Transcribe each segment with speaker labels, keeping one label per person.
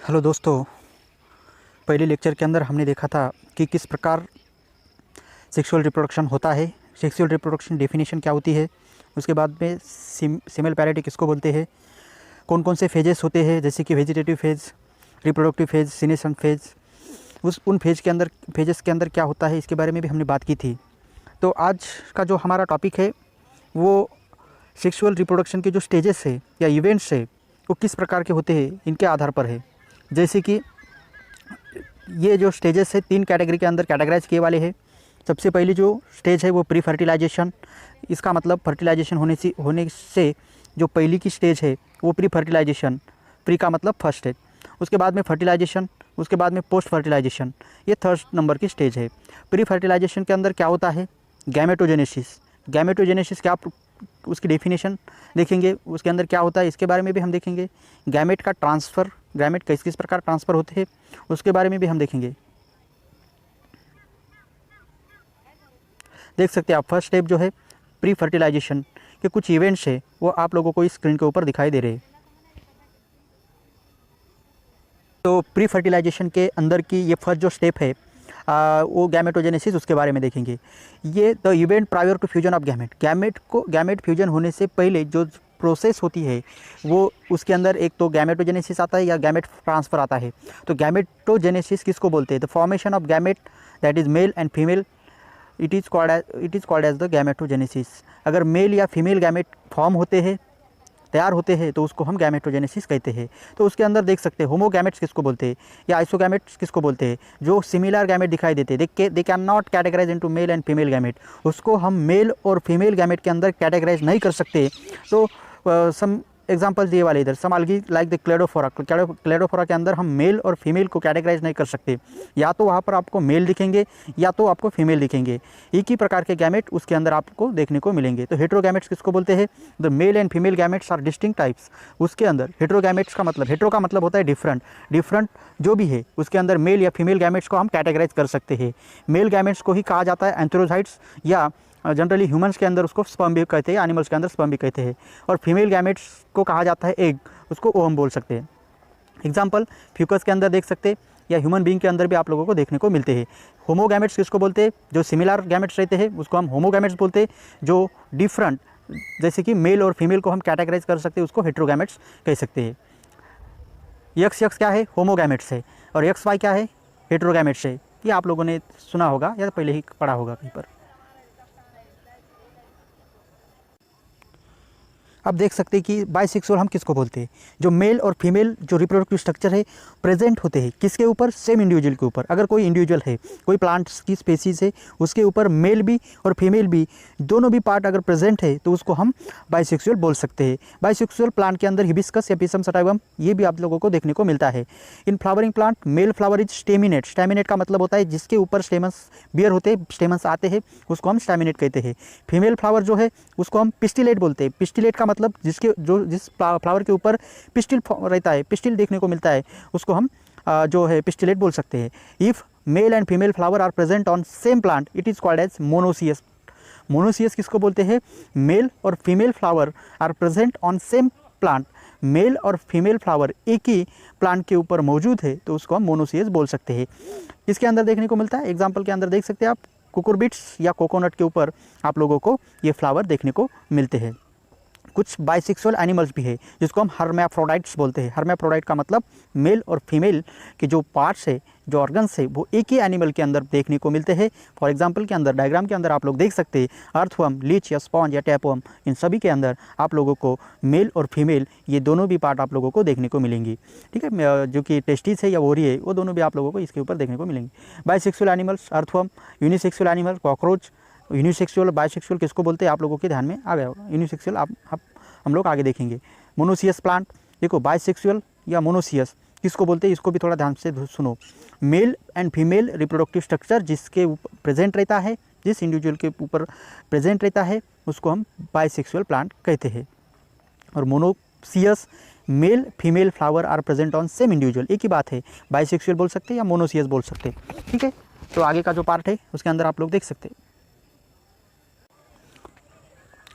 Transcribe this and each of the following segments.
Speaker 1: Hello दोस्तों, पहले lecture के अंदर हमने देखा था कि किस प्रकार सेक्सुअल रिप्रोडक्शन होता है, सेक्सुअल रिप्रोडक्शन डेफिनेशन क्या होती है, उसके बाद में सीमेल पैरिटी किसको बोलते हैं, कौन कौन से फेजेस होते हैं जैसे कि vegetative phase, reproductive phase, senescence phase, उन फेजेस के अंदर क्या होता है इसके बारे में भी हमने बात की थी। तो आज का जो हमारा टॉपिक है वो सेक्सुअल रिप्रोडक्शन के जो स्टेजेस है या इवेंट्स है वो किस प्रकार के होते हैं इनके आधार पर है। जैसे कि ये जो स्टेजेस है 3 कैटेगरी के अंदर कैटेगराइज किए वाले हैं। सबसे पहली जो स्टेज है वो प्री फर्टिलाइजेशन, इसका मतलब फर्टिलाइजेशन होने से जो पहली की स्टेज है वो प्री फर्टिलाइजेशन, प्री का मतलब फर्स्ट स्टेज। उसके बाद में फर्टिलाइजेशन, उसके बाद में पोस्ट फर्टिलाइजेशन, ये थर्ड नंबर की स्टेज है। प्री फर्टिलाइजेशन के अंदर क्या होता है, गैमेटोजेनेसिस। गैमेटोजेनेसिस क्या, उसकी डेफिनेशन देखेंगे, उसके अंदर क्या होता है इसके बारे में भी हम देखेंगे। गैमेट का ट्रांसफ़र, गैमेट किस किस प्रकार ट्रांसफ़र होते हैं उसके बारे में भी हम देखेंगे। देख सकते हैं आप फर्स्ट स्टेप जो है प्री फर्टिलाइजेशन के कुछ इवेंट्स है वो आप लोगों को इस स्क्रीन के ऊपर दिखाई दे रहे हैं। तो प्री फर्टिलाइजेशन के अंदर की ये फर्स्ट जो स्टेप है वो गैमेटोजेनेसिस, उसके बारे में देखेंगे। ये the event prior to fusion of gamete fusion होने से पहले जो प्रोसेस होती है वो उसके अंदर एक तो गैमेटोजेनेसिस आता है या गैमेट ट्रांसफ़र आता है। तो गैमेटोजेनेसिस किसको बोलते हैं, the formation of gamete that is male and female, it is called as the gametogenesis. अगर मेल या फीमेल गैमेट फॉर्म होते हैं, तैयार होते हैं तो उसको हम गैमेटोजेनेसिस कहते हैं। तो उसके अंदर देख सकते हैं होमोगैमेट्स किसको बोलते हैं या आइसोगैमेट्स किसको बोलते हैं, जो सिमिलर गैमेट दिखाई देते हैं, they can not categorise into male and female gamete, उसको हम मेल और फीमेल गैमेट के अंदर कैटेगराइज नहीं कर सकते। तो सम एग्जाम्पल दिए वाले इधर, सम अलगी लाइक द क्लेडोफोरा, क्लेडोफोरा के अंदर हम मेल और फीमेल को कैटेगराइज नहीं कर सकते, या तो वहाँ पर आपको मेल दिखेंगे या तो आपको फीमेल दिखेंगे। एक ही प्रकार के गैमेट उसके अंदर आपको देखने को मिलेंगे। तो हेट्रोगैमेट्स किसको बोलते हैं, the male and female gametes are distinct types. उसके अंदर हेट्रोगैमेट्स का मतलब, हेट्रो का मतलब होता है डिफरेंट जो भी है उसके अंदर मेल या फीमेल गैमेट्स को हम कैटेगराइज कर सकते हैं। मेल गैमेट्स को ही कहा जाता है एंथ्रोजाइट्स, या जनरली ह्यूमंस के अंदर उसको स्पर्म भी कहते हैं, एनिमल्स के अंदर स्पर्म भी कहते हैं। और फीमेल गैमेट्स को कहा जाता है एग, उसको ओवम बोल सकते हैं। एग्जांपल फ्यूकस के अंदर देख सकते हैं या ह्यूमन बीइंग के अंदर भी आप लोगों को देखने को मिलते हैं। होमोगैमेट्स किसको बोलते हैं, जो सिमिलर गैमेट्स रहते हैं उसको हम होमोगैमेट्स बोलते हैं। जो डिफरेंट जैसे कि मेल और फीमेल को हम कैटेगराइज कर सकते हैं उसको हेट्रोगैमेट्स कह सकते हैं। एक्स क्या है, होमोगैमेट्स है, और एक्स वाई क्या है, हेट्रोगैमेट्स है। ये आप लोगों ने सुना होगा या पहले ही पढ़ा होगा कहीं पर। अब देख सकते हैं कि बाइसेक्सुअल हम किसको बोलते हैं, जो मेल और फीमेल जो रिप्रोडक्टिव स्ट्रक्चर है प्रेजेंट होते हैं किसके ऊपर, सेम इंडिविजुअल के ऊपर। अगर कोई इंडिविजुअल है, कोई प्लांट्स की स्पेसीज है, उसके ऊपर मेल भी और फीमेल भी दोनों भी पार्ट अगर प्रेजेंट है तो उसको हम बाइसेक्सुअल बोल सकते हैं। बाइसेक्सुअल प्लांट के अंदर हिबिस्कस या पिसम सटाइवम ये भी आप लोगों को देखने को मिलता है। In flowering plant male flower is staminate, staminate का मतलब होता है जिसके ऊपर स्टेमन्स बियर होते हैं, स्टेमन्स आते हैं, उसको हम स्टेमिनेट कहते हैं। फीमेल फ्लावर जो है उसको हम पिस्टिलेट बोलते हैं। पिस्टिलेट का मतलब जिस फ्लावर के ऊपर पिस्टिल रहता है, पिस्टिल देखने को मिलता है, उसको हम जो है पिस्टिलेट बोल सकते हैं। If male and female flower are present on same plant it is called as monoecious. Monoecious किसको बोलते हैं, मेल और female flower are present on same plant, male और फीमेल फ्लावर एक ही प्लांट के ऊपर मौजूद है तो उसको हम मोनोसियस बोल सकते हैं। इसके अंदर देखने को मिलता है, एग्जाम्पल के अंदर देख सकते हैं आप, कुकुरबिट्स या कोकोनट के ऊपर आप लोगों को ये फ्लावर देखने को मिलते हैं। कुछ बाइसेक्सुअल एनिमल्स भी है जिसको हम हर्मैफ्रोडाइट्स बोलते हैं। हर्मैफ्रोडाइट का मतलब मेल और फीमेल के जो पार्ट्स है, जो ऑर्गन्स है, वो एक ही एनिमल के अंदर देखने को मिलते हैं। फॉर एग्जांपल के अंदर डायग्राम के अंदर आप लोग देख सकते हैं अर्थवर्म, लीच या स्पॉन्ज या टैपवर्म, इन सभी के अंदर आप लोगों को मेल और फीमेल ये दोनों भी पार्ट आप लोगों को देखने को मिलेंगी। ठीक है, जो कि टेस्टिस है या ओरी है वो दोनों भी आप लोगों को इसके ऊपर देखने को मिलेंगे। Bisexual animals earthworm, unisexual animal cockroach. Unisexual bisexual किसको बोलते हैं आप लोगों के ध्यान में आ गया होगा। यूनिसेक्सुअल आप हम लोग आगे देखेंगे। मोनोसियस प्लांट, देखो बाइसेक्सुअल या मोनोसियस किसको बोलते हैं, इसको भी थोड़ा ध्यान से सुनो। Mail and female reproductive structure जिसके ऊपर प्रेजेंट रहता है, जिस इंडिविजुअल के ऊपर प्रेजेंट रहता है उसको हम बाइसेक्सुअल प्लांट कहते हैं। और monoecious, male female flower are present on same individual, एक ही बात है, बाइसेक्सुअल बोल सकते हैं या मोनोसियस बोल सकते हैं। ठीक है, तो आगे का जो पार्ट है उसके अंदर आप लोग देख सकते हैं।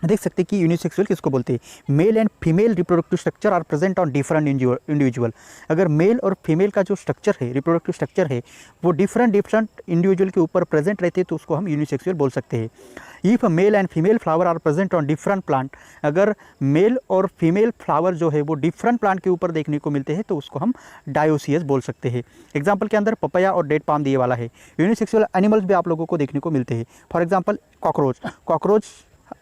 Speaker 1: देख सकते हैं कि यूनिसेक्सुअल किसको बोलते हैं। Male and female reproductive structure are present on different individual. अगर मेल और फीमेल का जो स्ट्रक्चर है, रिप्रोडक्टिव स्ट्रक्चर है, वो डिफरेंट इंडिविजुअल के ऊपर प्रेजेंट रहते हैं तो उसको हम यूनिसेक्सुअल बोल सकते हैं। If male and female flower are present on different plant, अगर मेल और फीमेल फ्लावर जो है वो डिफरेंट प्लांट के ऊपर देखने को मिलते हैं तो उसको हम डायोसियस बोल सकते हैं। एग्जाम्पल के अंदर पपाया और डेट पाम दिए वाला है। यूनिसेक्सुअल एनिमल्स भी आप लोगों को देखने को मिलते हैं। फॉर एग्जाम्पल कॉकरोच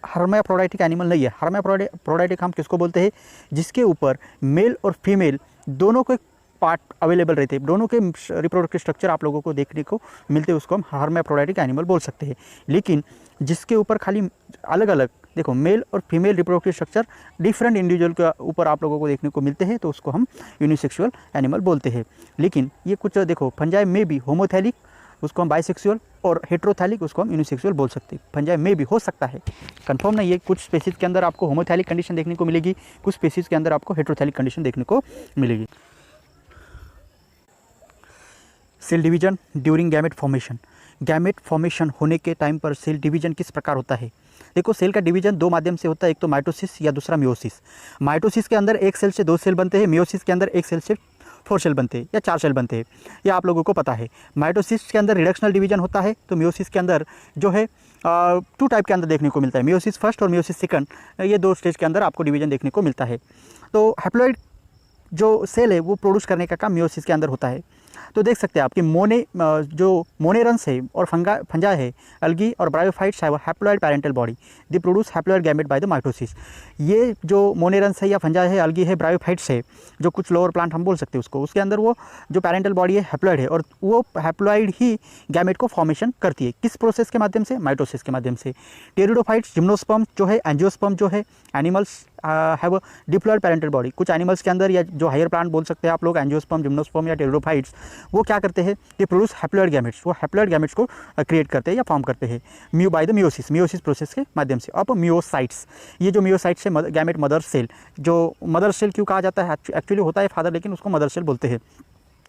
Speaker 1: हर्माफ्रोडाइटिक एनिमल नहीं है। हर्माफ्रोडाइटिक हम किसको बोलते हैं, जिसके ऊपर मेल और फीमेल दोनों के पार्ट अवेलेबल रहते हैं, दोनों के रिप्रोडक्टिव स्ट्रक्चर आप लोगों को देखने को मिलते हैं, उसको हम हर्माफ्रोडाइटिक एनिमल बोल सकते हैं। लेकिन जिसके ऊपर खाली अलग अलग देखो मेल और female reproductive structure different individual के ऊपर आप लोगों को देखने को मिलते हैं तो उसको हम यूनिसेक्सुअल एनिमल बोलते हैं। लेकिन ये कुछ देखो फंजाई में भी होमोथैलिक, उसको हम बाइसेक्सुअल, और हेट्रोथैलिक उसको हम यूनिसेक्सुअल बोल सकते हैं। फंजाई में भी हो सकता है, कंफर्म नहीं है। कुछ स्पेसीज के अंदर आपको होमोथैलिक कंडीशन देखने को मिलेगी, कुछ स्पेसीज के अंदर आपको हेट्रोथैलिक कंडीशन देखने को मिलेगी। Cell division during gamete formation. Gamete formation होने के टाइम पर सेल डिवीजन किस प्रकार होता है। देखो सेल का डिवीजन दो माध्यम से होता है, एक तो माइटोसिस या दूसरा मियोसिस। माइटोसिस के अंदर एक सेल से 2 सेल बनते हैं, मियोसिस के अंदर एक सेल से 4 सेल बनते हैं या 4 सेल बनते हैं, यह आप लोगों को पता है। माइटोसिस के अंदर रिडक्शनल डिवीजन होता है, तो मियोसिस के अंदर जो है 2 टाइप के अंदर देखने को मिलता है, मियोसिस फर्स्ट और मियोसिस सेकंड, ये 2 स्टेज के अंदर आपको डिवीजन देखने को मिलता है। तो हैप्लॉइड जो सेल है वो प्रोड्यूस करने का काम मियोसिस के अंदर होता है। तो देख सकते हैं आप कि जो मोनेरंस है और फंजा है, अलगी और bryophytes have haploid parental body, they produce haploid gamete by the mitosis. ये जो मोनेरंस है या फंजा है, अलगी है, ब्रायोफाइट्स है, जो कुछ लोअर प्लांट हम बोल सकते हैं उसको, उसके अंदर वो जो पैरेंटल बॉडी है हैप्लॉइड है और वो हैप्लॉइड ही गैमेट को फॉर्मेशन करती है। किस प्रोसेस के माध्यम से, माइटोसिस के माध्यम से। टेरिडोफाइट्स, जिम्नोस्पर्म जो है, एंजियोस्पर्म जो है, animals have diploid parental body. कुछ एनिमल्स के अंदर या जो हायर प्लांट बोल सकते हैं आप लोग, एंजियोस्पर्म, जिम्नोस्पर्म या टेरिडोफाइट्स, वो क्या करते हैं, दे प्रोड्यूस हैप्लॉइड गैमेट्स, वो हैप्लॉइड गैमेट्स को क्रिएट करते हैं या फॉर्म करते हैं बाय द मियोसिस प्रोसेस के माध्यम से। अब मियोसाइट्स, ये जो मियोसाइट्स है गैमेट मदर सेल, जो मदर सेल क्यों कहा जाता है, एक्चुअली होता है फादर लेकिन उसको मदर सेल बोलते हैं।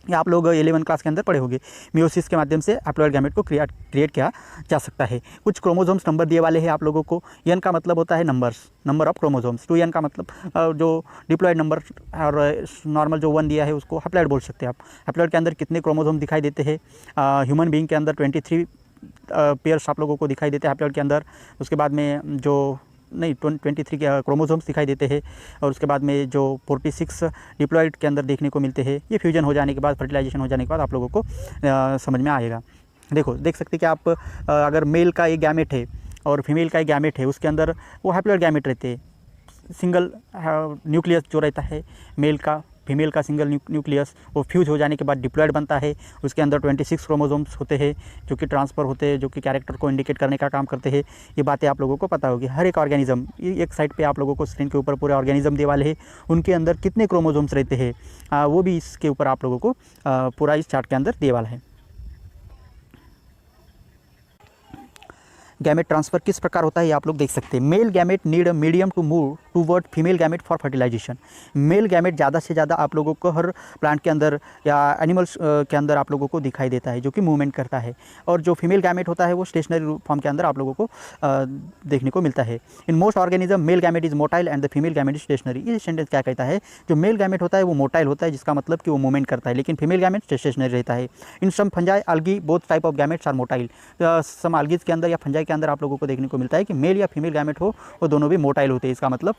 Speaker 1: ये आप लोग 11 क्लास के अंदर पढ़े होंगे। मियोसिस के माध्यम से हैप्लॉइड गैमेट को क्रिएट किया जा सकता है। कुछ क्रोमोसोम्स नंबर दिए वाले हैं आप लोगों को। एन का मतलब होता है नंबर ऑफ क्रोमोसोम्स। 2n का मतलब जो डिप्लॉयड नंबर, और नॉर्मल जो 1 दिया है उसको हैप्लॉइड बोल सकते हैं आप। हैप्लॉइड के अंदर कितने क्रोमोसोम दिखाई देते हैं, ह्यूमन बीइंग के अंदर 23 पेयर्स आप लोगों को दिखाई देते हैं हैप्लॉइड के अंदर। उसके बाद में जो 23 के क्रोमोसोम्स दिखाई देते हैं, और उसके बाद में जो 46 डिप्लॉयड के अंदर देखने को मिलते हैं। ये फ्यूजन हो जाने के बाद, फर्टिलाइजेशन हो जाने के बाद आप लोगों को समझ में आएगा। देख सकते हैं कि आप अगर मेल का एक गैमेट है और फीमेल का एक गैमेट है, उसके अंदर वो हैप्लॉइड गैमेट रहते हैं। सिंगल न्यूक्लियस जो रहता है मेल का, फीमेल का सिंगल न्यूक्लियस, वो फ्यूज हो जाने के बाद डिप्लॉयड बनता है। उसके अंदर 26 क्रोमोसोम्स होते हैं जो कि ट्रांसफ़र होते हैं, जो कि कैरेक्टर को इंडिकेट करने का काम करते हैं। ये बातें आप लोगों को पता होगी। हर एक ऑर्गेनिज्म, एक साइड पे आप लोगों को स्क्रीन के ऊपर पूरे ऑर्गेनिज्म दिए वाले हैं, उनके अंदर कितने क्रोमोसोम्स रहते हैं वो भी इसके ऊपर आप लोगों को पूरा इस चार्ट के अंदर दिए वाला है। गैमेट ट्रांसफ़र किस प्रकार होता है ये आप लोग देख सकते हैं। Male gamete need a medium to move toward female gamete for fertilisation. Male gamete ज़्यादा से ज़्यादा आप लोगों को हर प्लांट के अंदर या एनिमल्स के अंदर आप लोगों को दिखाई देता है, जो कि मूवमेंट करता है। और जो फीमेल गैमेट होता है वो स्टेशनरी फॉर्म के अंदर आप लोगों को देखने को मिलता है। In most organism mail gamete is motile and the female gamete is stationary. ये सेंटेंस क्या कहता है, जो मेल गैमेट होता है वो मोटाइल होता है, जिसका मतलब कि वो मूवमेंट करता है, लेकिन फीमेल गैमेट स्टेशनरी रहता है। In some fungi, algae, both type of gametes are motile. Some algaes के अंदर या फंजाई के अंदर आप लोगों को देखने को मिलता है कि मेल या फीमेल गैमेट हो वो दोनों भी मोटाइल होते हैं। इसका मतलब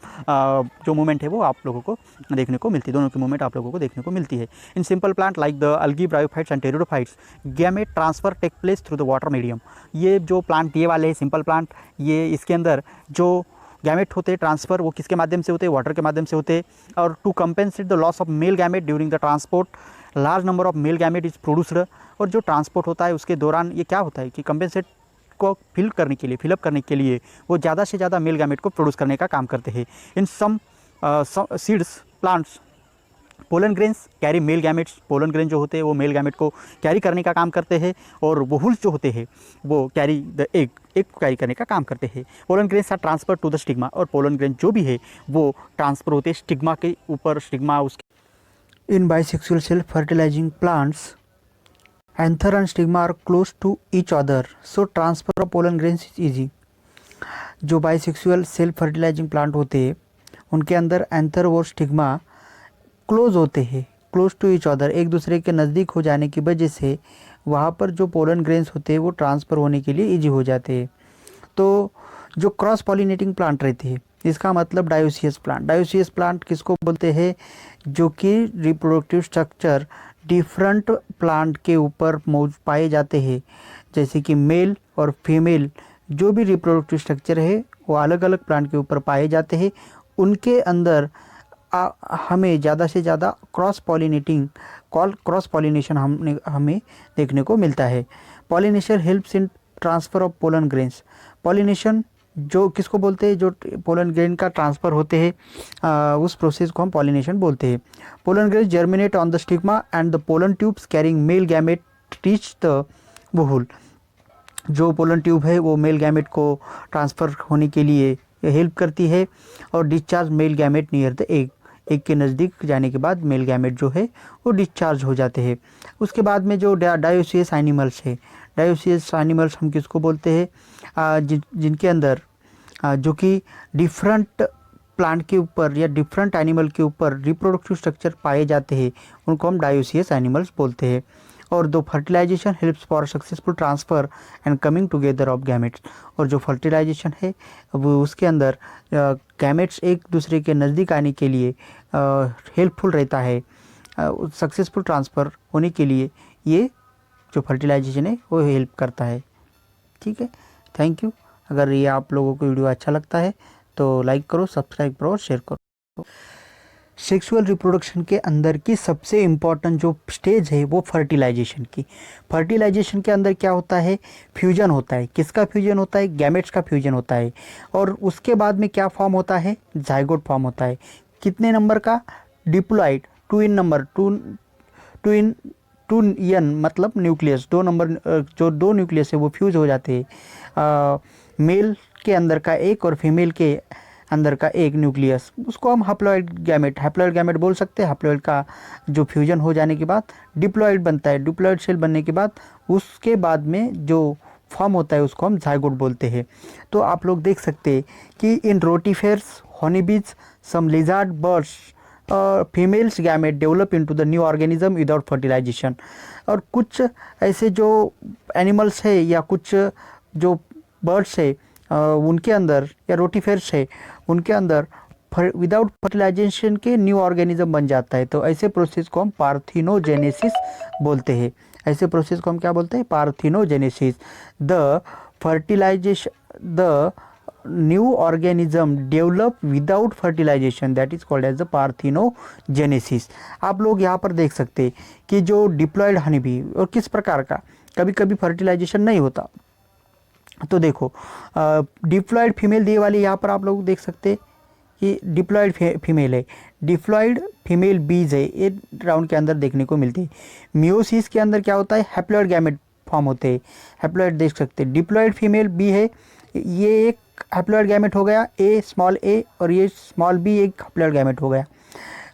Speaker 1: जो मूवमेंट है वो आप लोगों को देखने को मिलती है, दोनों की मूवमेंट आप लोगों को देखने को मिलती है। In simple plant like the algae, bryophytes and pteridophytes, gamete transfer take place through the water medium. ये जो प्लांट ये वाले हैं सिंपल प्लांट, ये इसके अंदर जो गैमेट होते हैं ट्रांसफ़र वो किसके माध्यम से होते हैं, वाटर के माध्यम से होते हैं। और to compensate the loss of male gamete during the transport, large number of male gamete is produced. और जो ट्रांसपोर्ट होता है उसके दौरान ये क्या होता है कि कंपेंसेट को फिलअप करने के लिए वो ज़्यादा से ज़्यादा मेल गैमेट को प्रोड्यूस करने का काम करते हैं। In some seeds plants pollen grains carry male gametes. Pollen grain जो होते हैं वो मेल गैमेट को कैरी करने का काम करते हैं, और वोहुल्स जो होते हैं वो कैरी द एग को कैरी करने का काम करते हैं। Pollen grains are transfer to the stigma, और पोलन ग्रेन जो भी है वो ट्रांसफर होते हैं स्टिग्मा के ऊपर। स्टिग्मा उसके in bisexual self fertilising plants anther and stigma are close to each other, so transfer of pollen grains is easy. जो बाइसेक्सुअल सेल्फ फर्टिलाइजिंग प्लांट होते हैं उनके अंदर एंथर और स्टिग्मा क्लोज होते हैं, क्लोज टू ईच अदर, एक दूसरे के नज़दीक हो जाने की वजह से वहाँ पर जो पोलन ग्रेन्स होते हैं वो ट्रांसफ़र होने के लिए ईजी हो जाते हैं। तो जो क्रॉस पॉलिनेटिंग प्लांट रहते हैं, इसका मतलब डायोसियस प्लांट। डायोसियस प्लांट किसको बोलते हैं? जो कि रिप्रोडक्टिव स्ट्रक्चर डिफरेंट प्लांट के ऊपर पाए जाते हैं, जैसे कि मेल और फीमेल जो भी रिप्रोडक्टिव स्ट्रक्चर है वो अलग अलग प्लांट के ऊपर पाए जाते हैं। उनके अंदर हमें ज़्यादा से ज़्यादा क्रॉस पॉलिनेशन हमें देखने को मिलता है। Pollination helps in transfer of pollen grains. Pollination जो किसको बोलते हैं? जो पोलन ग्रेन का ट्रांसफ़र होते हैं उस प्रोसेस को हम पॉलिनेशन बोलते हैं। Pollen grain germinate on the stigma and the pollen tubes carrying male gamete reach the वूल। जो पोलन ट्यूब है वो मेल गैमेट को ट्रांसफ़र होने के लिए हेल्प करती है और discharge male gamete near the egg. Egg के नज़दीक जाने के बाद मेल गैमेट जो है वो डिस्चार्ज हो जाते हैं। उसके बाद में जो डायोसियस एनिमल्स है, डायोसियस एनिमल्स हम किसको बोलते हैं? जिनके अंदर जो कि डिफरेंट प्लांट के ऊपर या डिफरेंट एनिमल के ऊपर रिप्रोडक्टिव स्ट्रक्चर पाए जाते हैं, उनको हम डायोसियस एनिमल्स बोलते हैं। और दो fertilisation helps for successful transfer and coming together of gametes. और जो फर्टिलाइजेशन है वो उसके अंदर गैमेट्स एक दूसरे के नज़दीक आने के लिए हेल्पफुल रहता है। सक्सेसफुल ट्रांसफ़र होने के लिए ये जो फर्टिलाइजेशन है वो हेल्प करता है। ठीक है, थैंक यू। अगर ये आप लोगों को वीडियो अच्छा लगता है तो लाइक करो, सब्सक्राइब करो और शेयर करो। सेक्सुअल रिप्रोडक्शन के अंदर की सबसे इम्पॉर्टेंट जो स्टेज है वो फर्टिलाइजेशन की। फर्टिलाइजेशन के अंदर क्या होता है? फ्यूजन होता है। किसका फ्यूजन होता है? गैमेट्स का फ्यूजन होता है। और उसके बाद में क्या फॉर्म होता है? जाइगोट फॉर्म होता है। कितने नंबर का? डिप्लॉइड, 2 in नंबर, 2 n मतलब न्यूक्लियस, 2 नंबर, जो 2 न्यूक्लियस है वो फ्यूज हो जाते हैं। मेल के अंदर का एक और फीमेल के अंदर का एक न्यूक्लियस, उसको हम हैप्लॉइड गैमेट बोल सकते हैं। हैप्लॉइड का जो फ्यूजन हो जाने के बाद डिप्लॉइड बनता है। डिप्लॉइड सेल बनने के बाद उसके बाद में जो फॉर्म होता है उसको हम जाइगोट बोलते हैं। तो आप लोग देख सकते हैं कि in rotifers, honeybees, some lizard birds females gamete develop into the new organism without fertilisation. और कुछ ऐसे जो एनिमल्स है या कुछ जो बर्ड्स है उनके अंदर या रोटीफेर्स है उनके अंदर विदाउट फर्टिलाइजेशन के न्यू ऑर्गेनिज्म बन जाता है। तो ऐसे प्रोसेस को हम पार्थिनोजेनेसिस बोलते हैं। ऐसे प्रोसेस को हम क्या बोलते हैं? Parthenogenesis. The fertilisation, the new organism develop without fertilisation, that is called as the parthenogenesis. आप लोग यहाँ पर देख सकते हैं कि जो डिप्लॉयड हनी बी और किस प्रकार का, कभी कभी फर्टिलाइजेशन नहीं होता। तो देखो डिप्लॉयड फीमेल दिए वाली यहाँ पर आप लोग देख सकते हैं कि डिप्लॉयड फीमेल है। डिप्लॉयड फीमेल बीज है, ये राउंड के अंदर देखने को मिलती है। मियोसिस के अंदर क्या होता है? हैप्लॉयड गैमेट फॉर्म होते हैं। हैप्लॉयड देख सकते हैं। डिप्लॉयड फीमेल बी है, ये एक हैप्लॉयड गैमेट हो गया ए, स्मॉल ए, और ये स्मॉल बी एक हैप्लॉयड गैमेट हो गया।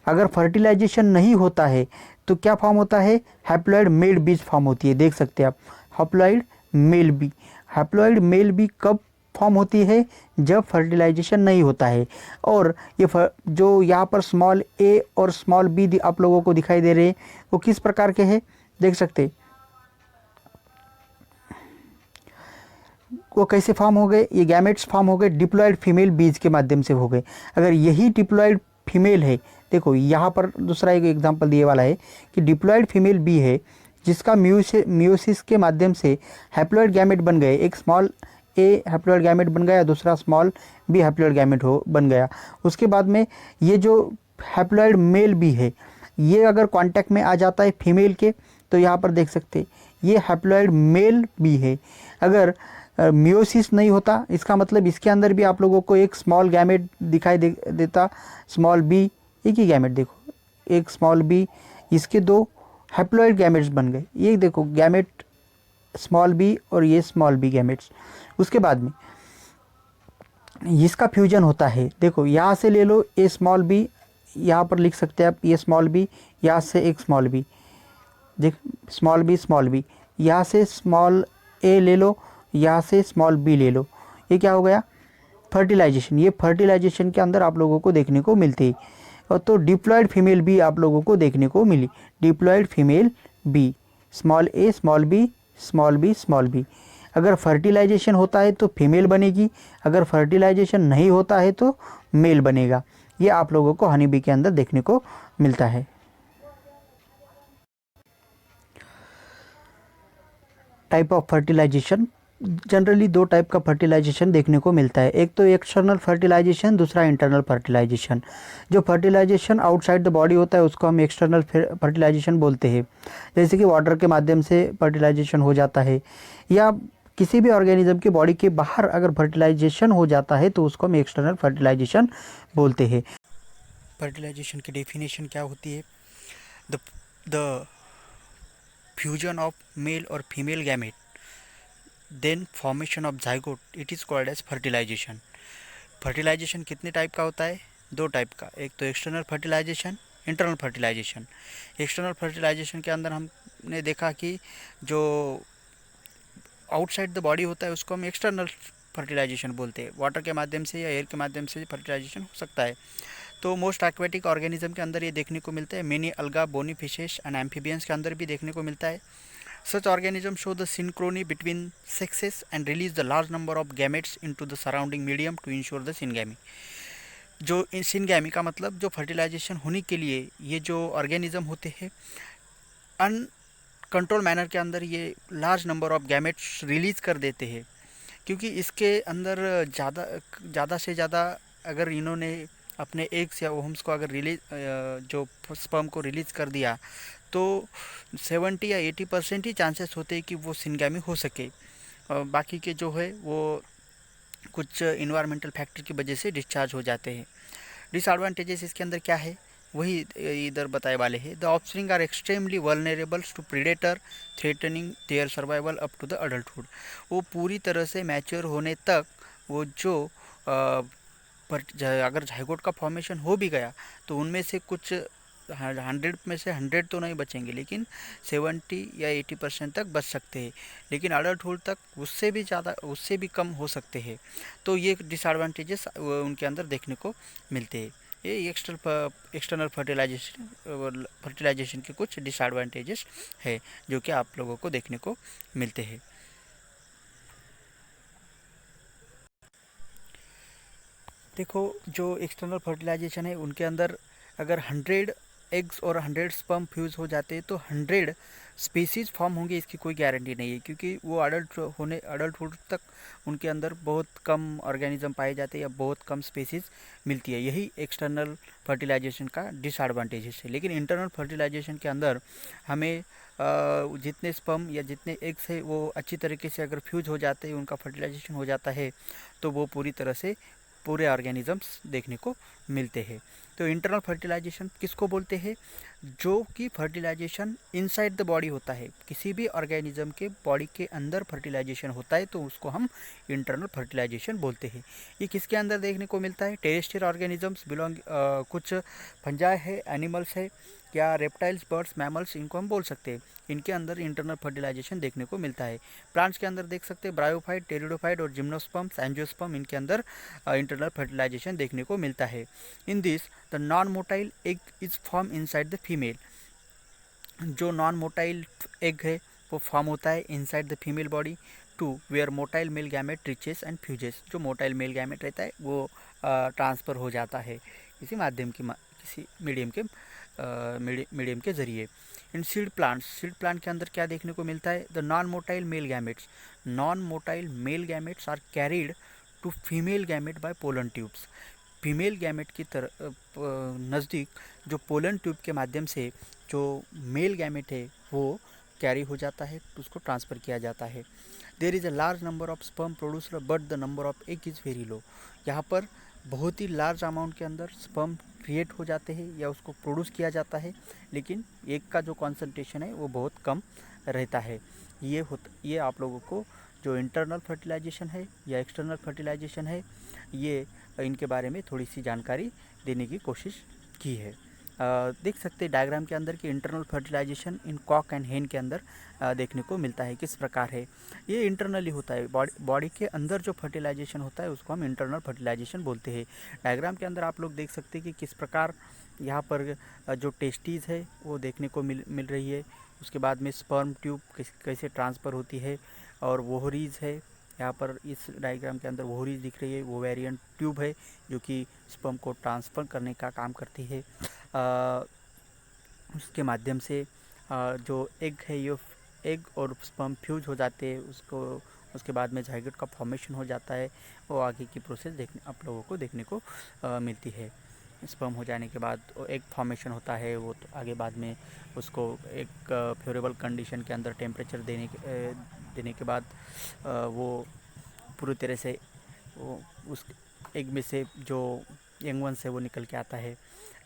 Speaker 1: अगर फर्टिलाइजेशन नहीं होता है तो क्या फॉर्म होता है? हैप्लॉयड मेल बीज फॉर्म होती है। देख सकते हैं आप, haploid male bee. Haploid male bee कब फॉर्म होती है? जब फर्टिलाइजेशन नहीं होता है। और ये जो यहाँ पर स्मॉल ए और स्मॉल बी आप लोगों को दिखाई दे रहे हैं वो किस प्रकार के हैं? देख सकते हैं वो कैसे फॉर्म हो गए? ये गैमेट्स फॉर्म हो गए डिप्लॉयड फीमेल बीज के माध्यम से हो गए। अगर यही डिप्लॉयड फीमेल है, देखो यहाँ पर दूसरा एक एग्जांपल दिए वाला है कि डिप्लॉयड फीमेल बी है जिसका मियोसिस के माध्यम से हैप्लॉयड गैमेट बन गए। एक स्मॉल ए हैप्लॉयड गैमेट बन गया, दूसरा स्मॉल बी हैप्लॉयड गैमेट बन गया। उसके बाद में ये जो हैप्लॉयड मेल बी है ये अगर कांटेक्ट में आ जाता है फीमेल के, तो यहाँ पर देख सकते हैं ये हैप्लॉयड मेल बी है। अगर मियोसिस नहीं होता, इसका मतलब इसके अंदर भी आप लोगों को एक स्मॉल गैमेट दिखाई देता, स्मॉल बी, एक ही गैमेट देखो, एक स्मॉल बी, इसके 2 हैप्लॉयड गैमेट्स बन गए। ये देखो गैमेट स्मॉल बी और ये स्मॉल बी गैमेट्स। उसके बाद में इसका फ्यूजन होता है। देखो यहाँ से ले लो ए स्मॉल बी, यहाँ पर लिख सकते हैं आप ये स्मॉल बी, यहाँ से एक स्मॉल बी, देख स्मॉल बी, यहाँ से स्मॉल ए ले लो, यहाँ से स्मॉल बी ले लो। ये क्या हो गया? फर्टिलाइजेशन, ये फर्टिलाइजेशन के अंदर आप लोगों को देखने को मिलती है। और तो डिप्लॉयड फीमेल भी आप लोगों को देखने को मिली, diploid female bee, small a small b small b small b. अगर फर्टिलाइजेशन होता है तो फीमेल बनेगी, अगर फर्टिलाइजेशन नहीं होता है तो मेल बनेगा। ये आप लोगों को हनी बी के अंदर देखने को मिलता है। टाइप ऑफ फर्टिलाइजेशन, जनरली दो टाइप का फर्टिलाइजेशन देखने को मिलता है, एक तो एक्सटर्नल फर्टिलाइजेशन, दूसरा इंटरनल फर्टिलाइजेशन। जो फर्टिलाइजेशन आउटसाइड द बॉडी होता है उसको हम एक्सटर्नल फर्टिलाइजेशन बोलते हैं, जैसे कि वाटर के माध्यम से फर्टिलाइजेशन हो जाता है, या किसी भी ऑर्गेनिज्म के बॉडी के बाहर अगर फर्टिलाइजेशन हो जाता है तो उसको हम एक्सटर्नल फर्टिलाइजेशन बोलते हैं। फर्टिलाइजेशन की डेफिनेशन क्या होती है? द फ्यूजन ऑफ मेल और female gamete then formation of zygote, it is called as fertilisation. Fertilisation कितने टाइप का होता है? दो टाइप का, एक तो external fertilisation, internal fertilisation. External fertilisation के अंदर हमने देखा कि जो आउटसाइड द बॉडी होता है उसको हम एक्सटर्नल फर्टिलाइजेशन बोलते हैं, वाटर के माध्यम से या एयर के माध्यम से फर्टिलाइजेशन हो सकता है। तो मोस्ट एक्वेटिक ऑर्गेनिज्म के अंदर ये देखने को मिलता है, मेनी अलगा, बोनी फिशेस एंड एम्फीबियंस के अंदर भी देखने को मिलता है। Such organisms show the synchrony between sexes and release the large number of gametes into the surrounding medium to ensure the syngamy। जो सिनगैमी का मतलब जो फर्टिलाइजेशन होने के लिए ये जो ऑर्गेनिज्म होते हैं अनकंट्रोल मैनर के अंदर ये large number of gametes release कर देते हैं, क्योंकि इसके अंदर ज़्यादा से ज़्यादा अगर इन्होंने अपने एग्स या ओहम्स को अगर रिलीज जो स्पर्म को रिलीज़ कर दिया तो 70 या 80% ही चांसेस होते हैं कि वो सिनगैमी हो सके। बाकी के जो है वो कुछ इन्वायरमेंटल फैक्टर की वजह से डिस्चार्ज हो जाते हैं। डिसएडवांटेजेस इसके अंदर क्या है वही इधर बताए वाले हैं। The offspring are extremely vulnerables to predator threatening their survival up to the adulthood. वो पूरी तरह से मैच्योर होने तक वो जो पर अगर जाइगोट का फॉर्मेशन हो भी गया तो उनमें से कुछ 100 में से 100 तो नहीं बचेंगे, लेकिन 70 या 80% तक बच सकते हैं, लेकिन अडल्टहुड तक उससे भी ज़्यादा उससे भी कम हो सकते हैं। तो ये डिसएडवांटेजेस उनके अंदर देखने को मिलते हैं। ये एक्सटर्नल फर्टिलाइजेशन के कुछ डिसएडवांटेजेस है जो कि आप लोगों को देखने को मिलते हैं। देखो जो एक्सटर्नल फर्टिलाइजेशन है उनके अंदर अगर 100 एग्स और 100 स्पर्म फ्यूज़ हो जाते हैं तो 100 स्पीसीज़ फॉर्म होंगे इसकी कोई गारंटी नहीं है, क्योंकि वो अडल्टहुड तक उनके अंदर बहुत कम ऑर्गेनिज्म पाए जाते हैं या बहुत कम स्पीसीज़ मिलती है। यही एक्सटर्नल फर्टिलाइजेशन का डिसएडवांटेजेस है। लेकिन इंटरनल फर्टिलाइजेशन के अंदर हमें जितने स्पर्म या जितने एग्स है वो अच्छी तरीके से अगर फ्यूज हो जाते हैं, उनका फर्टिलाइजेशन हो जाता है तो वो पूरी तरह से पूरे ऑर्गेनिजम्स देखने को मिलते हैं। तो इंटरनल फर्टिलाइजेशन किसको बोलते हैं? जो कि फर्टिलाइजेशन इनसाइड द बॉडी होता है, किसी भी ऑर्गेनिज्म के बॉडी के अंदर फर्टिलाइजेशन होता है तो उसको हम इंटरनल फर्टिलाइजेशन बोलते हैं। ये किसके अंदर देखने को मिलता है? टेरेस्ट्रियल ऑर्गेनिजम्स कुछ फंजाई है, एनिमल्स है या रेप्टाइल्स, बर्ड्स, मैमल्स, इनको हम बोल सकते हैं। इनके अंदर इंटरनल फर्टिलाइजेशन देखने को मिलता है। प्लांट्स के अंदर देख सकते हैं ब्रायोफाइट, टेरिडोफाइट और जिम्नोस्पर्म्स, एंजियोस्पर्म, इनके अंदर इंटरनल फर्टिलाइजेशन देखने को मिलता है। In this the non motile egg is form inside the female. जो नॉन मोटाइल एग है वो फॉर्म होता है inside the female body to where motile male gamete reaches and fuses. जो मोटाइल मेल गैमेट रहता है वो ट्रांसफ़र हो जाता है किसी किसी मीडियम के ज़रिए। इन सीड प्लांट के अंदर क्या देखने को मिलता है? The non motile male gametes are carried to female gamete by pollen tubes. Female gamete की नज़दीक जो पोलन ट्यूब के माध्यम से जो मेल गैमेट है वो कैरी हो जाता है, तो उसको ट्रांसफ़र किया जाता है। There is a large number of sperm producer but the number of egg is very low. यहाँ पर बहुत ही लार्ज अमाउंट के अंदर स्पर्म क्रिएट हो जाते हैं या उसको प्रोड्यूस किया जाता है, लेकिन एग का जो कॉन्सेंट्रेशन है वो बहुत कम रहता है। ये आप लोगों को जो इंटरनल फर्टिलाइजेशन है या एक्सटर्नल फर्टिलाइजेशन है ये इनके बारे में थोड़ी सी जानकारी देने की कोशिश की है। देख सकते हैं डायग्राम के अंदर कि internal fertilisation in cock and hen के अंदर देखने को मिलता है। किस प्रकार है ये इंटरनली होता है, बॉडी के अंदर जो फर्टिलाइजेशन होता है उसको हम इंटरनल फर्टिलाइजेशन बोलते हैं। डायग्राम के अंदर आप लोग देख सकते हैं कि किस प्रकार यहाँ पर जो टेस्टीज़ है वो देखने को मिल रही है। उसके बाद में स्पर्म ट्यूब कैसे ट्रांसफ़र होती है, और वोहरीज है यहाँ पर इस डायग्राम के अंदर वोहरीज दिख रही है, ओवेरियन ट्यूब है जो कि स्पर्म को ट्रांसफ़र करने का काम करती है। उसके माध्यम से जो एग है ये एग और स्पर्म फ्यूज हो जाते हैं, उसके बाद में जाइगोट का फॉर्मेशन हो जाता है। वो आगे की प्रोसेस देखने आप लोगों को देखने को मिलती है। स्पर्म हो जाने के बाद एग फॉर्मेशन होता है, वो तो आगे बाद में उसको एक फेवरेबल कंडीशन के अंदर टेम्परेचर देने के बाद वो पूरी तरह से वो उस एग में से जो यंग वंस है वो निकल के आता है।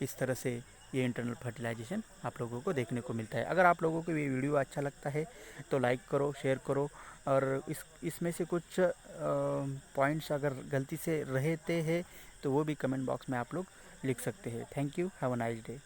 Speaker 1: इस तरह से ये इंटरनल फर्टिलाइजेशन आप लोगों को देखने को मिलता है। अगर आप लोगों को ये वीडियो अच्छा लगता है तो लाइक करो, शेयर करो, और इसमें से कुछ पॉइंट्स अगर गलती से रहते हैं तो वो भी कमेंट बॉक्स में आप लोग लिख सकते हैं। Thank you, have a nice day.